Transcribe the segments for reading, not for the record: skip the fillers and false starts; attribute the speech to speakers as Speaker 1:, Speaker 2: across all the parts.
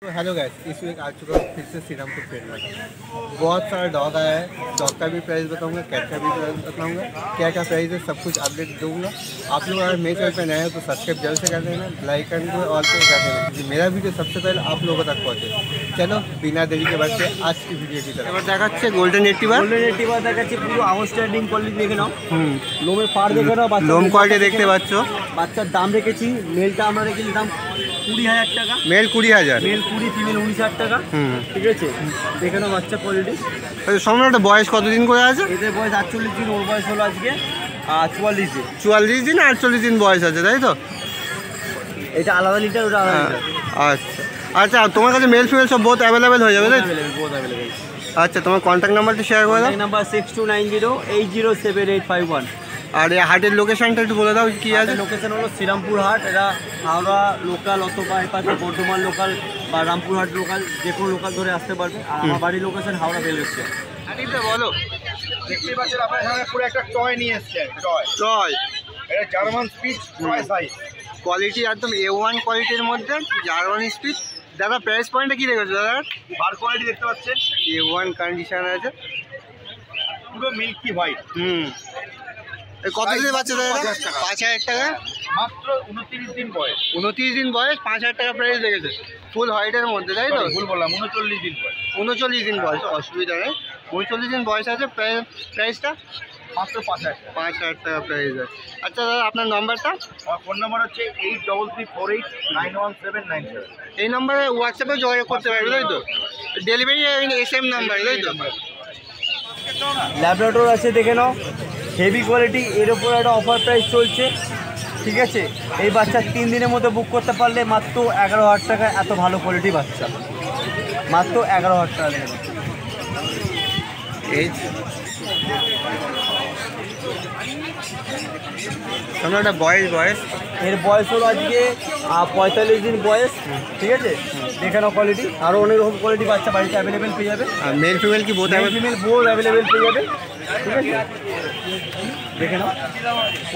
Speaker 1: तो hello guys, इस week आ चुका हूँ फिर से श्रीरामपुर पेट में। बहुत सारा डॉग आया है। डॉग का भी प्राइस बताऊंगा, कैट का भी प्राइस बताऊंगा, क्या क्या प्राइस है सब कुछ अपडेट दूंगा। आप लोग अगर मेरे चैनल पर नए हो तो सब्सक्राइब जल्द से कर देना, लाइक कर दो और कर देना, क्योंकि मेरा वीडियो सबसे पहले आप लोगों तक पहुँचे। चलो बिना देरी के बाद से आज की वीडियो की तरफ দেখা গোল্ডেন রেটিভার
Speaker 2: দেখাচ্ছি পুরো আউটস্ট্যান্ডিং কোয়ালিটি দেখে নাও। লোমের পাড় দেখে নাও,
Speaker 1: লোম কোয়ালিটি দেখতে পাচ্ছ।
Speaker 2: বাচ্চার দাম রেখেছি, মেলটা আমরা রেখেছি দাম 20,000 টাকা,
Speaker 1: মেল 20,000,
Speaker 2: মেল 20, ফিমেল 19,000 টাকা। ঠিক আছে, দেখে নাও বাচ্চা কোয়ালিটি।
Speaker 1: সম্রাট বয়স কতদিন করে আছে?
Speaker 2: এদের বয়স 48 দিন, ওর বয়স হলো আজকে 44 দিন।
Speaker 1: 44 দিন 48 দিন বয়স আছে, তাই তো?
Speaker 2: এটা আলাদা লিটার, ওটা আলাদা লিটার।
Speaker 1: আচ্ছা আচ্ছা, তোমার কাছে মেল ফিমেল সব বহুত অ্যাভেলেবেল হয়ে যাবে, তাই তো? আচ্ছা, তোমার কন্ট্যাক্ট নাম্বারটা শেয়ার করে দাও।
Speaker 2: নাম্বার 6290807851।
Speaker 1: আর এই হাটের লোকেশনটা একটু বলে দাও কি আছে?
Speaker 2: লোকেশন হলো শ্রীরামপুর হাট। এটা হাওড়া লোকাল অথবা এপাশে বর্ধমান লোকাল বা রামপুরহাট লোকাল, যে কোনো লোকাল ধরে আসতে পারবে। আর আমার বাড়ির লোকেশন হাওড়া রেলওয়ে স্টেশন।
Speaker 1: বলো,
Speaker 3: দেখতে পাচ্ছেন আপনার সামনে পুরো একটা টয় নিয়ে এসেছেন।
Speaker 1: টয়,
Speaker 3: এটা German speech toy size,
Speaker 1: quality একদম A1 কোয়ালিটির মধ্যে, জার্মান স্পিচ। দাদা প্রাইস পয়েন্টটা কী রেখেছো দাদা?
Speaker 3: বার কোয়ালিটি দেখতে পাচ্ছেন,
Speaker 1: A1 কন্ডিশন আছে,
Speaker 3: পুরো মিল্কি হোয়াইট।
Speaker 1: কত দিনের বাচ্চা দাদা? 5,000 টাকা,
Speaker 3: মাত্র 29 দিন বয়স।
Speaker 1: 29 দিন বয়স, 5,000 টাকা প্রাইস রেখেছে। ফুল হোয়াইটের মধ্যে, তাই তো?
Speaker 3: ভুল বললাম, 39 দিন বয়স।
Speaker 1: 39 দিন বয়স, অসুবিধা নেই। 39 দিন বয়স আছে। প্রাইসটা
Speaker 3: মাত্র 5,000 টাকা।
Speaker 1: 5,000 টাকা প্রাইস আছে। আচ্ছা দাদা, আপনার নাম্বারটা?
Speaker 3: আমার ফোন নাম্বার হচ্ছে 8334891797।
Speaker 1: এই নাম্বারে হোয়াটসঅ্যাপে যোগাযোগ করতে পারবে, তাই তো? ডেলিভারি SM নাম্বার, তাই তো?
Speaker 2: ল্যাবরেটর আছে, দেখে নাও, হেভি কোয়ালিটি। এর উপর একটা অফার প্রাইস চলছে। ঠিক আছে, এই বাচ্চা 3 দিনের মধ্যে বুক করতে পারলে মাত্র 11,000 টাকা। এত ভালো কোয়ালিটি বাচ্চা, মাত্র 11,000 টাকা দেখে নাও।
Speaker 1: এই তোমরা একটা বয়স
Speaker 2: এর বয়স হলো আজকে 45 দিন বয়স। ঠিক আছে, দেখে নাও কোয়ালিটি। আরও অনেক রকম কোয়ালিটি বাচ্চা বাড়িতে অ্যাভেলেবেল পেয়ে যাবে।
Speaker 1: আর মেল ফিমেল কি বোধ
Speaker 2: ফিমেল বোল অ্যাভেলেবেল পেয়ে যাবে। ঠিক আছে, দেখে নাও।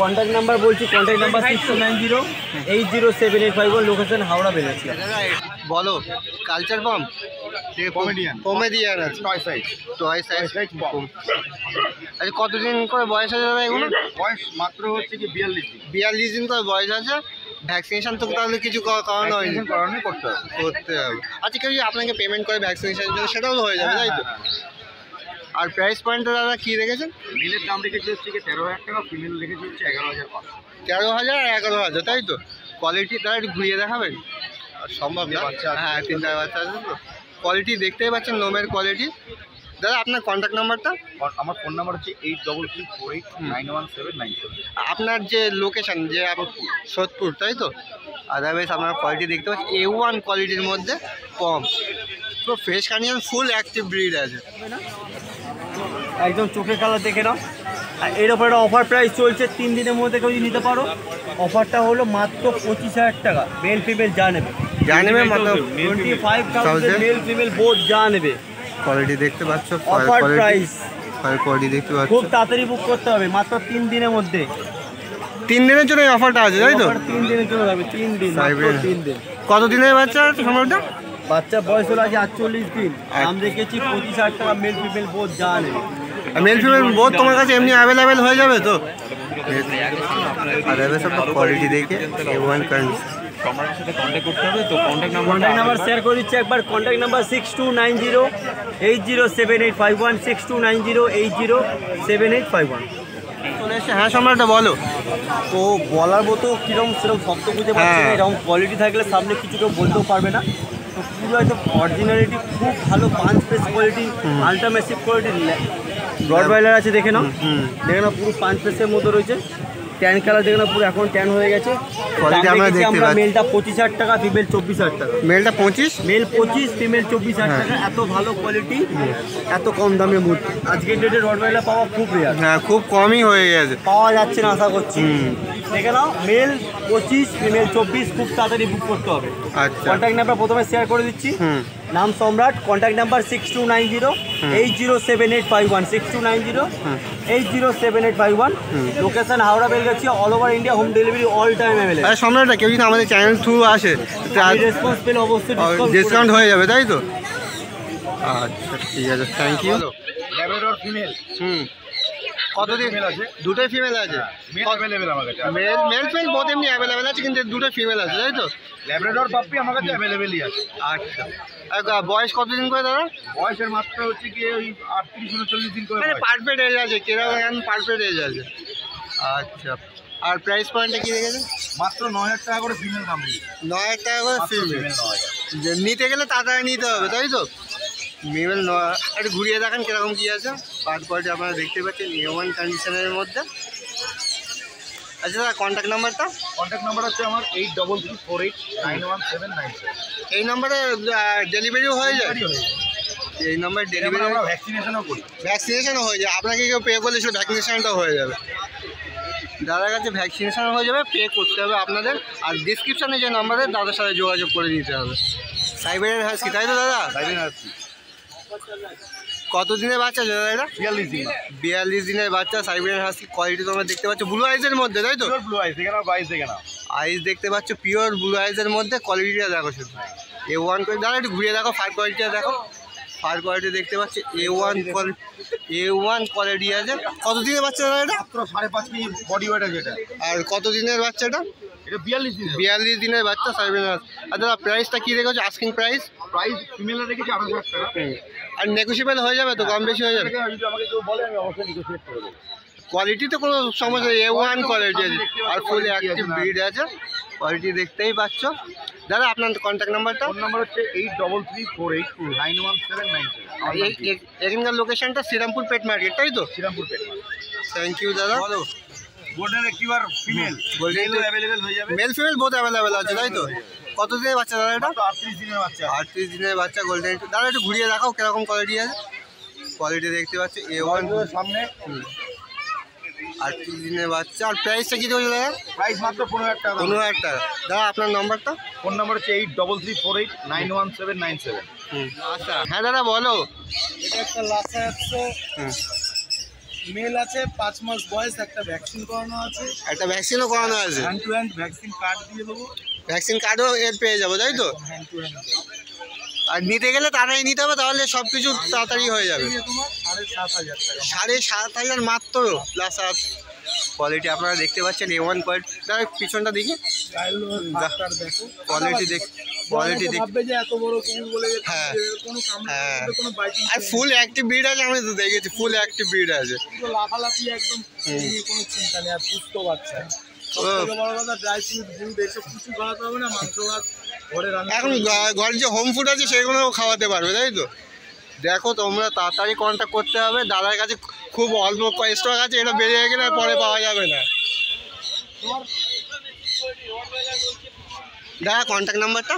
Speaker 2: কন্ট্যাক্ট নাম্বার বলছি, কন্ট্যাক্ট নাম্বার 6290807851, লোকেশন হাওড়া বেলেছিয়া।
Speaker 1: বলো, কালচার পাম্প কমেডিয়ান আছে,
Speaker 3: টয় সাইজ।
Speaker 1: আচ্ছা, কতদিন করে বয়স আছে দাদা এগুলো?
Speaker 3: বয়স মাত্র হচ্ছে কি 42 দিন।
Speaker 1: 42 দিন করে বয়স আছে। ভ্যাকসিনেশন তো তাহলে কিছু করানো হয়নি?
Speaker 3: করানো করতে হবে।
Speaker 1: আচ্ছা, কেউ যদি আপনাকে পেমেন্ট করে ভ্যাকসিনেশনের জন্য সেটাও হয়ে যাবে, তাই তো? আর প্রাইস পয়েন্টটা দাদা কী রেখেছেন?
Speaker 3: মিলের দাম রেখেছি হচ্ছে কি 13,000 টাকা, ফিমেল রেখেছি হচ্ছে 11,500।
Speaker 1: 13,000 আর 11,000, তাই তো? কোয়ালিটি তারা একটু ঘুরিয়ে দেখাবেন? সম্ভব না? হ্যাঁ, 3টা বাচ্চা আছে তো। কোয়ালিটি দেখতেই পাচ্ছেন, লোমের কোয়ালিটি। দাদা আপনার কন্ট্যাক্ট নাম্বারটা?
Speaker 3: আমার ফোন নাম্বার হচ্ছে 8334891797।
Speaker 1: আপনার যে লোকেশন, যে সোদপুর, তাই তো? আদারওয়াইজ আপনার কোয়ালিটি দেখতে পাচ্ছি A1 কোয়ালিটির মধ্যে, কম, তো fresh condition, full active breed আছে।
Speaker 2: একদম চোখের কালার দেখে নাও। আর এর ওপর একটা অফার প্রাইস চলছে, 3 দিনের মধ্যে কেউ যদি নিতে পারো। অফারটা হলো মাত্র 25,000 টাকা। মেল ফিমেল যা নেবে
Speaker 1: মাত্র
Speaker 2: 25,000, মেল ফিমেল বোথ যা নেবে।
Speaker 1: কোয়ালিটি দেখতে পাচ্ছ,
Speaker 2: অফার প্রাইস,
Speaker 1: কোয়ালিটি দেখতে পাচ্ছ।
Speaker 2: খুব তাড়াতাড়ি বুক করতে হবে, মাত্র 3 দিনের মধ্যে।
Speaker 1: 3 দিনের জন্য এই অফারটা আছে, তাই তো?
Speaker 2: 3 দিনের জন্য হবে, 3 দিন, মাত্র 3 দিন।
Speaker 1: কত দিনের বাচ্চা আছে সম্রাটটা?
Speaker 2: বাচ্চা বয়স হলো আজ 48 দিন। দাম রেখেছি 25,000 টাকা, মেল ফিমেল বোথ যা নেবে।
Speaker 1: মেল ফিমেল বোথ তোমার কাছে এমনি অ্যাভেলেবেল হয়ে যাবে তো? কোয়ালিটি দেখে A1
Speaker 4: সম্রাটের সাথে কন্ট্যাক্ট করতে হবে তো। কন্ট্যাক্ট
Speaker 2: নাম্বার শেয়ার করে দিচ্ছি একবার। Contact number 6290807851, 6290807851।
Speaker 1: চলে এসে। হ্যাঁ সম্রাটটা বলো।
Speaker 2: তো বলার মতো কীরকম সেরকম শব্দ খুঁজে পাচ্ছি না। এরকম কোয়ালিটি থাকলে সামনে কিছু কেউ বলতেও পারবে না। তো পুরো একদম অরিজিনালিটি, খুব ভালো পাঁচ পেস কোয়ালিটি, আল্ট্রামেসিভ কোয়ালিটি রডওয়াইলার আছে, দেখে নাও। দেখে নাও, পুরো 5 পেসের মধ্যে রয়েছে। ট্যান কালার দেখে নাও, পুরো এখন ট্যান হয়ে গেছে। আমরা মেলটা 25,000 টাকা, ফিমেল 24,000 টাকা।
Speaker 1: মেলটা 25,
Speaker 2: মেল 25, ফিমেল 24,000 টাকা। এত ভালো কোয়ালিটি, এত কম দামের মধ্যে আজকের ডেটে রডওয়াইলার পাওয়া খুব রেয়ার।
Speaker 1: হ্যাঁ, খুব কমই হয়ে গেছে,
Speaker 2: পাওয়া যাচ্ছে না আশা করছি। দেখে নাও, মেল 25 ফিমেল 24, খুব তাড়াতাড়ি বুক করতে হবে।
Speaker 1: আচ্ছা
Speaker 2: কন্ট্যাক্ট নাম্বার প্রথমে শেয়ার করে দিচ্ছি। নাম Samrat, contact number 6290-807851, 6290-807851। Location Howrah Belgachia, all over India, home delivery all time available.
Speaker 1: আরে সম্রাটটা কেউ যদি আমাদের চ্যানেল থ্রু আসে
Speaker 2: রেসপন্স পেলে অবশ্যই
Speaker 1: ডিসকাউন্ট হয়ে যাবে, তাই তো? আচ্ছা ঠিক আছে, থ্যাংক ইউ।
Speaker 3: ল্যাব্রাডর ফিমেল
Speaker 1: কতদিন
Speaker 3: আছে?
Speaker 1: দুটোই ফিমেল আছে?
Speaker 3: মেল অ্যাভেলেবল আমার কাছে।
Speaker 1: মেল ফিমেল বোথ এমনি অ্যাভেলেবেল আছে, কিন্তু দুটো ফিমেল আছে, তাই তো?
Speaker 3: ল্যাব্রাডর পাপ্পি আমার কাছে অ্যাভেলেবেলই আছে।
Speaker 1: আচ্ছা, আর বয়স কতদিন করে দাদা?
Speaker 3: বয়সের মাত্রা হচ্ছে কি ওই 38-39 দিন করে
Speaker 1: মানে
Speaker 3: বয়স।
Speaker 1: পারফেক্ট এজ আছে, কেরকম পারফেক্ট এজ আছে। আচ্ছা, আর প্রাইস পয়েন্টটা কি রেখেছে?
Speaker 3: মাত্র 9000 টাকা করে ফিমেল দাম দিয়ে।
Speaker 1: 9000 টাকা করে ফিমেল।
Speaker 3: ফিমেল 9000।
Speaker 1: নিতে গেলে তাড়াতাড়ি নিতে হবে, তাই তো? ফিমেল একটু ঘুরিয়ে দেখান কিরকম কি আছে। পার্ট কোয়ালিটি আপনারা দেখতে পাচ্ছেন A1 কন্ডিশনের মধ্যে। আচ্ছা দাদা, কন্ট্যাক্ট নাম্বারটা?
Speaker 3: কন্ট্যাক্ট নাম্বার হচ্ছে আমার 8348917997।
Speaker 1: এই নম্বরে ডেলিভারিও হয়ে যায়? এই নম্বরে ডেলিভারি
Speaker 3: আমরা ভ্যাকসিনেশনও করি।
Speaker 1: ভ্যাকসিনেশনও হয়ে যায়, আপনাকে কেউ পে করলে সেটা ভ্যাকসিনেশনটাও হয়ে যাবে। দাদার কাছে ভ্যাকসিনেশন হয়ে যাবে, পে করতে হবে আপনাদের। আর ডিসক্রিপশানে যে নাম্বারে দাদার সাথে যোগাযোগ করে নিতে হবে। সাইবেরিয়ান হাস্কি, তাই তো দাদা? কত দিনের বাচ্চা আছে দাদা এটা?
Speaker 3: 42 দিন।
Speaker 1: 42 দিনের বাচ্চা সাইবেরিয়ান হাস্কি। কোয়ালিটি তোমরা দেখতে পাচ্ছ ব্লু আইজের মধ্যে, তাই তো?
Speaker 3: পিওর ব্লু আইস, এখানে 22 দেখে নাও।
Speaker 1: আইস দেখতে পাচ্ছ পিওর ব্লু আইজের মধ্যে। কোয়ালিটিটা দেখো শুধু, A1 করে দাদা একটু ঘুরিয়ে দেখো, ফার কোয়ালিটিটা দেখো। ফার কোয়ালিটি দেখতে পাচ্ছি A1 কোয়ালিটি আছে। কত দিনের বাচ্চা দাদা এটা?
Speaker 3: মাত্র 5.5 কেজি বডি ওয়েট আছে এটা।
Speaker 1: আর কত দিনের বাচ্চা এটা?
Speaker 3: এটা 42 দিন।
Speaker 1: 42 দিনের বাচ্চা সাইবেরিয়ান হাস্কি। আর দাদা প্রাইসটা কী রেখেছো, আস্কিং প্রাইস?
Speaker 3: প্রাইস ফিমেলের রেখেছি 28,000 টাকা।
Speaker 1: আর নেগোসিয়েবল হয়ে যাবে তো, কম বেশি হয়ে যাবে?
Speaker 3: যদি আমাকে কেউ বলে আমি অবশ্যই নেগোশিয়েট করে দেবো।
Speaker 1: কোয়ালিটিতে কোনো সমস্যা নেই, A1 কোয়ালিটি আছে আর ফুল অ্যাক্টিভ ব্রিড আছে। কোয়ালিটি দেখতেই পাচ্ছ। দাদা আপনার কন্ট্যাক্ট নাম্বারটা?
Speaker 3: ফোন নাম্বার হচ্ছে 8338917797।
Speaker 1: এখানকার লোকেশনটা শ্রীরামপুর পেট মার্কেট, তাই তো?
Speaker 3: শ্রীরামপুর পেট।
Speaker 1: থ্যাংক ইউ দাদা।
Speaker 3: Golden retriever female
Speaker 1: Golden
Speaker 3: available হয়ে যাবে।
Speaker 1: মেল ফিমেল বোথ অ্যাভেলেবেল আছে, তাই তো? কত দিনের বাচ্চা দাদা এটা?
Speaker 3: 38 দিনের বাচ্চা।
Speaker 1: 38 দিনের বাচ্চা গোল্ডেন। দাদা একটু ঘুরিয়ে দেখাও কিরকম কোয়ালিটি আছে। কোয়ালিটি দেখতে পাচ্ছি A1
Speaker 3: সামনে
Speaker 1: 38 দিনের বাচ্চা। আর প্রাইসটা কী দেবো দাদা?
Speaker 3: প্রাইস মাত্র 15,000 টাকা।
Speaker 1: 15,000 টাকা। দাদা আপনার নম্বরটা?
Speaker 3: ফোন নাম্বার হচ্ছে 8338911797।
Speaker 1: আচ্ছা হ্যাঁ দাদা বলো।
Speaker 5: এটা একটা লাসা আছে,
Speaker 1: হুম,
Speaker 5: মেল আছে, 5 মাস বয়স, একটা ভ্যাকসিন করানো আছে,
Speaker 1: একটা ভ্যাকসিনও করানো আছে।
Speaker 5: Hand to hand vaccine card দিয়ে দেবো।
Speaker 1: ভ্যাকসিন কার্ডও এর পেয়ে যাবো, তাই তো?
Speaker 5: হ্যান্ড টু হ্যান্ড
Speaker 1: আর নিতে গেলে তাড়াতাড়ি নিতে হবে, তাহলে সব কিছু তাড়াতাড়ি হয়ে যাবে।
Speaker 5: তোমার 7,500 টাকা।
Speaker 1: 7,500 মাত্র প্লাস আর কোয়ালিটি আপনারা দেখতে পাচ্ছেন A1 কোয়ালিটি। দাদা পিছনটা দেখি,
Speaker 5: চাইল্ড ডাক্তার দেখো
Speaker 1: কোয়ালিটি দেখ, কোয়ালিটি দেখ।
Speaker 5: ভাববে যে এত বড় কুকুর বলে যে
Speaker 1: হ্যাঁ।
Speaker 5: কোনো কামড়
Speaker 1: হ্যাঁ।
Speaker 5: কোনো বাইটিং
Speaker 1: আর ফুল অ্যাক্টিভ ব্রিড আছে, আমি তো দেখেছি ফুল অ্যাক্টিভ ব্রিড আছে।
Speaker 5: লাফালাফি একদম, নিয়ে কোনো চিন্তা নেই। আর সুস্থ বাচ্চা, সবথেকে বড় কথা ড্রাই ফ্রুট দুধ এসব কিছু খাওয়াতে হবে না, মাংস ভাত ঘরে রান্না
Speaker 1: এখন ঘরে যে হোম ফুড আছে সেগুলোও খাওয়াতে পারবে, তাই তো? দেখো তোমরা তাড়াতাড়ি কন্ট্যাক্ট করতে হবে। দাদার কাছে খুব অল্প স্টক আছে, এটা বেড়ে গেলে পরে পাওয়া যাবে না। দাদা কন্ট্যাক্ট নাম্বারটা?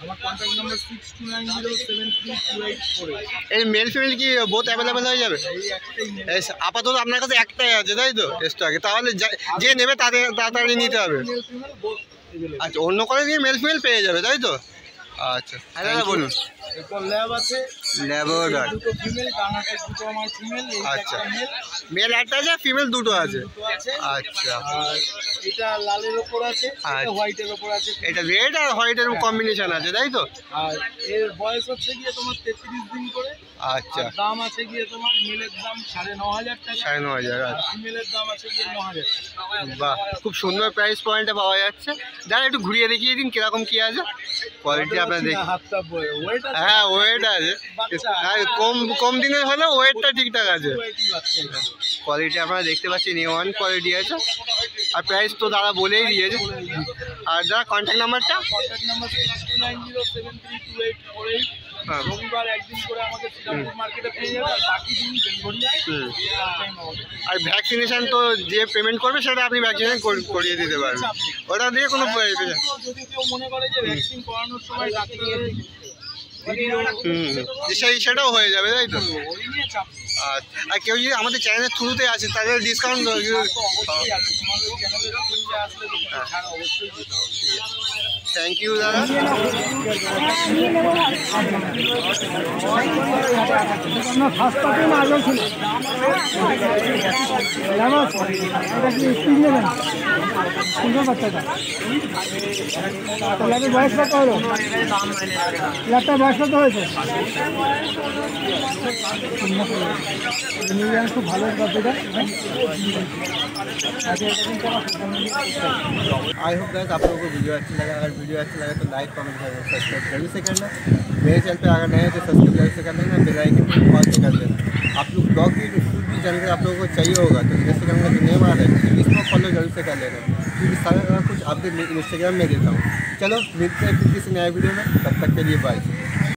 Speaker 5: আমার কন্ট্যাক্ট নাম্বার 6290732848।
Speaker 1: এই মেল ফিমেল কি বোথ অ্যাভেলেবেল হয়ে যাবে?
Speaker 5: এই একটাই মেল।
Speaker 1: এই আপাতত আপনার কাছে একটাই আছে, তাই তো স্টকে? তাহলে যে নেবে তাদের তাড়াতাড়ি নিতে হবে।
Speaker 5: Male female both available.
Speaker 1: আচ্ছা, অন্য করে দিয়ে মেল ফিমেল পেয়ে যাবে, তাই তো? আচ্ছা হ্যাঁ দাদা বলুন।
Speaker 5: এরপর ল্যাব আছে,
Speaker 1: ল্যাবরেটর।
Speaker 5: দুটো ফিমেল, ডানাতে দুটো আমার ফিমেল, এই
Speaker 1: আচ্ছা।
Speaker 5: একটা মেল,
Speaker 1: মেল একটা আছে, ফিমেল দুটো আছে।
Speaker 5: দুটো আছে।
Speaker 1: আচ্ছা,
Speaker 5: আর এটা লালের ওপর আছে,
Speaker 1: আচ্ছা।
Speaker 5: এটা হোয়াইটের ওপর আছে।
Speaker 1: এটা রেড আর হোয়াইটের কম্বিনেশন আছে, তাই তো?
Speaker 5: আর এর বয়স হচ্ছে গিয়ে তোমার 33 দিন করে।
Speaker 1: আচ্ছা,
Speaker 5: আর দাম আছে গিয়ে তোমার মেলের দাম 9,500 টাকা,
Speaker 1: 9,500।
Speaker 5: আর
Speaker 1: আচ্ছা,
Speaker 5: ফিমেলের দাম আছে গিয়ে 9,000 টাকা।
Speaker 1: বাহ, খুব সুন্দর প্রাইস পয়েন্টে পাওয়া যাচ্ছে। দাদা একটু ঘুরিয়ে দেখিয়ে দিন কিরকম কি আছে কোয়ালিটি আপনার দেখ।
Speaker 5: হাতটা ওয়েট আছে,
Speaker 1: হ্যাঁ ওয়েট আছে, হ্যাঁ কম দিনের হলেও ওয়েটটা ঠিকঠাক আছে।
Speaker 5: ওয়েটই বাচ্চা এটা।
Speaker 1: কোয়ালিটি আপনারা দেখতে পাচ্ছেন A1 কোয়ালিটি আছে। আর প্রাইস তো দাদা বলেই দিয়েছে। আর দাদা কন্ট্যাক্ট নাম্বারটা?
Speaker 5: Contact number 6290732848।
Speaker 1: হ্যাঁ।
Speaker 5: রবিবার একদিন করে আমাদের শ্রীরামপুর মার্কেটে পেয়ে যাবে, আর বাকি দিন বেলঘরিয়ায়
Speaker 1: হুম।
Speaker 5: টাইম হবে।
Speaker 1: আর ভ্যাকসিনেশন তো যে পেমেন্ট করবে সেটা আপনি ভ্যাকসিনেশন করিয়ে দিতে পারবেন, ওটা দিয়ে কোনো
Speaker 5: যদি কেউ মনে করে যে ভ্যাকসিন করানোর সময় ডাক্তারের ভিডিও
Speaker 1: সেটাও হয়ে যাবে, তাই তো?
Speaker 5: ওই নিয়ে চাপ নেই।
Speaker 1: আর কেউ যদি আমাদের চ্যানেলের থ্রুতে আছে তাদের ডিসকাউন্ট?
Speaker 5: তো অবশ্যই আছে, তোমাদের চ্যানেলের দেশে আসলে তো কিছু ছাড় অবশ্যই দিতে হবে।
Speaker 1: থ্যাংক ইউ দাদা।
Speaker 5: ফার্স্ট পার্টি না আগেও ছিল এটা কি স্পিড নেবেন সুন্দর বাচ্চাটা ল্যাবের বয়স কত হলো ল্যাবটার বয়স কত হয়েছে খুব ভালো বাচ্চাটা
Speaker 1: आई होप गाइस आप लोगों को वीडियो अच्छा लगा। अगर वीडियो अच्छा लगा तो लाइक कमेंट सब्सक्राइब जरूर से करना। मेरे चैनल पे अगर नए हैं तो सब्सक्राइब जरूर से कर देना, बेल आइकन को ऑल से कर देना। आप लोग ब्लॉग की फुल भी जानकारी आप लोगों को चाहिए होगा तो इंस्टाग्राम का जो नेम आ रहा है इसको फॉलो जरूर से कर लेना, क्योंकि सारा कुछ अपडेट इंस्टाग्राम में देता हूँ। चलो मिलते हैं फिर किसी नए वीडियो में, तब तक के लिए बाय।